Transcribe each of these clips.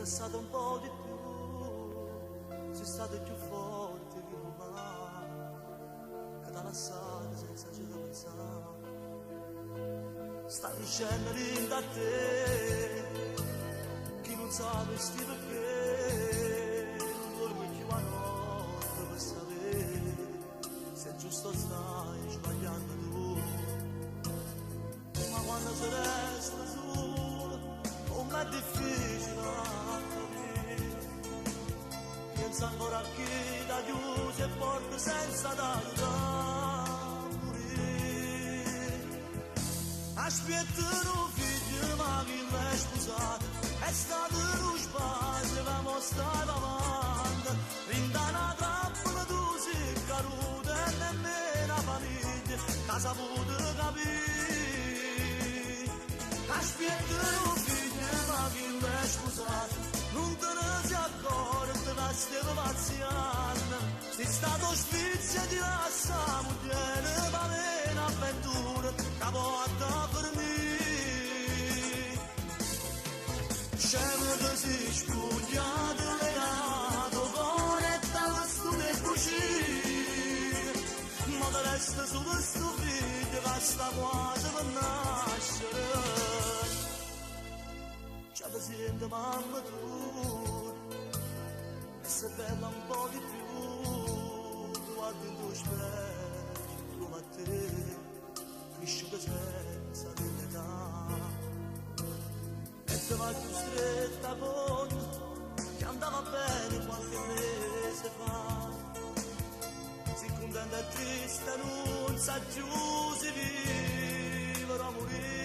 stato un po' di più, sei stato più forte di mamma, che t'ha lasciato senza ci pensare. Sta dicendo da te, chi non sa vestire perché, non dormi più a notte per sapere se giusto stai sbagliando tu. Ma quando si resta solo, com'è difficile a capire. Pensa ancora a chi ti aiuta e porta senza aiutare morire. Aspettano un figlio ma chi l'è sposato, è stato lo spazio che mo stai davanti. Rinda una trappola tu sei caduta e nemmeno la famiglia t'ha saputo capire. Aspettano un figlio ma chi l'è sposato, non te ne sei accorto che stiamo pazziando. Sei stato sfizio di lascia moglie va bene avventura che porta per me. Scemo che si spugliato legato con e t'ha vestito e cucire, ma te resta solo sto figlio che sta quasi per nascere. Già ti senti mamma tu, e se bella un po' di più, guardi in tuo specchio, prova a te, cresciuta senza dignità. E te va più stretta con, che andava bene qualche mese fa. Si contenta e triste, non sa più se vivere o morire.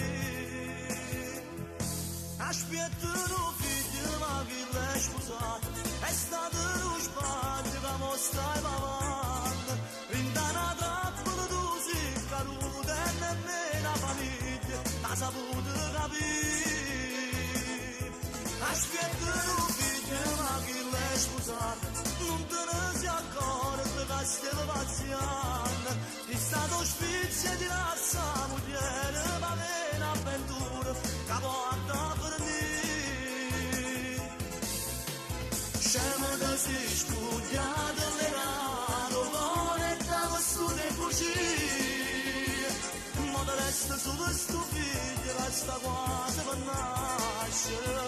Aspettano figlio ma chi l'è sposato, è stato lo sbaglio che mo stai avanti. Rinda una trappola tu sei caduta e nemmeno la famiglia t'ha saputo capire. Aspettano figlio ma chi l'è sposato, non te ne sei accorto che stiamo pazziando. È stato sfizio di lascia moglie va bene avventura che porta per me. Scemo che si studiato legato con e t'ha vestito e cucire, ma te resta solo sto figlio che sta quasi per nascere.